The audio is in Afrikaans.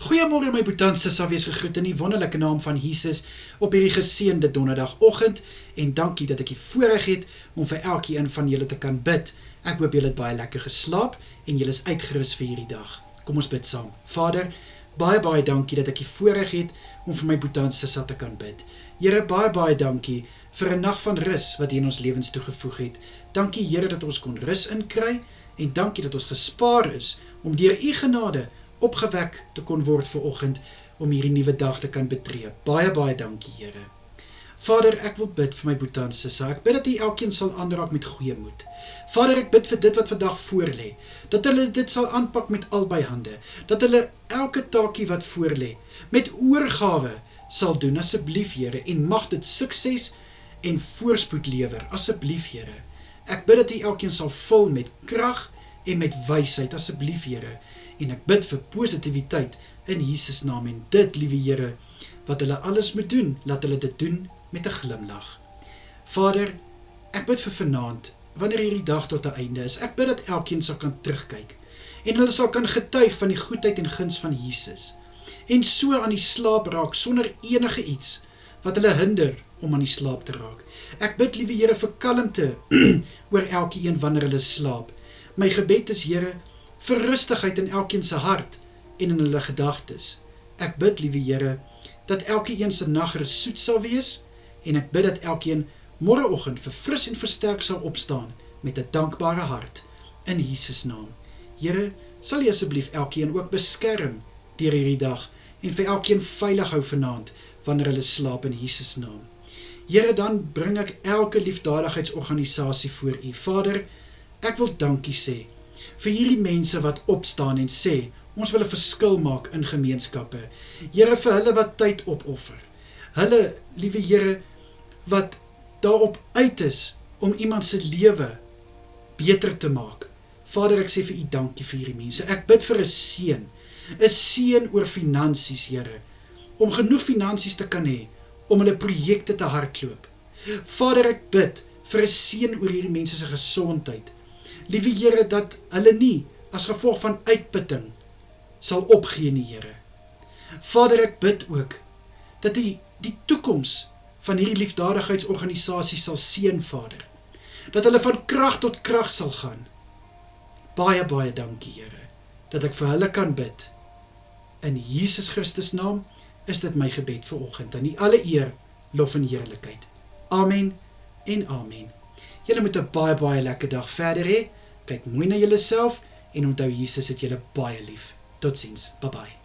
Goeiemôre my boetans, Sissa, wees gegroet in die wonderlike naam van Jesus op hierdie geseënde donderdagoggend en dankie dat ek die voorreg het om vir elkeen van julle te kan bid. Ek hoop julle het baie lekker geslaap en julle is uitgerus vir hierdie dag. Kom ons bid saam. Vader, baie dankie dat ek die voorreg het om vir my boetans Sissa te kan bid. Here, baie dankie vir 'n nag van rus wat U in ons lewens toegevoeg het. Dankie Here dat ons kon rus inkry en dankie dat ons gespaar is om deur U genade opgewek te kon word vanoggend om hierdie nuwe dag te kan betree. Baie dankie Here. Vader, ek wil bid vir my boetans Sissa. Ek bid dat U elkeen sal aanraak met goeie moed. Vader, ek bid vir dit wat vandag voorlê, dat hulle dit sal aanpak met albei hande, dat hulle elke taakie wat voorlê met oorgawe sal doen, asseblief Here, en mag dit sukses en voorspoed lewer, asseblief Here. Ek bid dat U elkeen sal vul met krag en met wysheid, asseblief Here, en ek bid vir positiwiteit in Jesus naam, en dit, liewe Here, wat hulle alles moet doen, laat hulle dit doen met 'n glimlag. Vader, ek bid vir vanaand, wanneer hierdie dag tot 'n einde is, ek bid dat elkeen sal kan terugkyk, en hulle sal kan getuig van die goedheid en guns van Jesus, en so aan die slaap raak, sonder enige iets, wat hulle hinder om aan die slaap te raak. Ek bid, liewe Here, vir kalmte oor elkeen wanneer hulle slaap. My gebed is, Here, vir rustigheid in elkeen se hart en in hulle gedagtes. Ek bid, liewe Here, dat elkeen se nagrus soet sal wees, en ek bid dat elkeen môreoggend verfris en versterk sal opstaan met 'n dankbare hart in Jesus naam. Here, sal U asseblief elkeen ook beskerm deur hierdie dag en vir elkeen veilig hou vanaand wanneer hulle slaap in Jesus naam. Here, dan bring ek elke liefdadigheidsorganisasie voor U. Vader, ek wil dankie sê vir hierdie mense wat opstaan en sê, ons wil 'n verskil maak in gemeenskappe. Here, vir hulle wat tyd opoffer. Hulle, liewe Here, wat daarop uit is om iemand se lewe beter te maak. Vader, ek sê vir U dankie vir hierdie mense. Ek bid vir 'n seën oor finansies, Here, om genoeg finansies te kan hê om hulle projekte te hardloop. Vader, ek bid vir 'n seën oor hierdie mense se gesondheid. Liewe Here, dat hulle nie as gevolg van uitputting sal opgee nie, Here. Vader, ek bid ook dat U die toekoms van hierdie liefdadigheidsorganisasie sal seën, Vader. Dat hulle van krag tot krag sal gaan. Baie dankie, Here, dat ek vir hulle kan bid. In Jesus Christus naam is dit my gebed vir oggend. Aan U alle eer, lof en heerlikheid. Amen en amen. Julle moet 'n baie lekker dag verder hê. Kyk mooi na julleself en onthou Jesus het julle baie lief. Totsiens. Bye bye.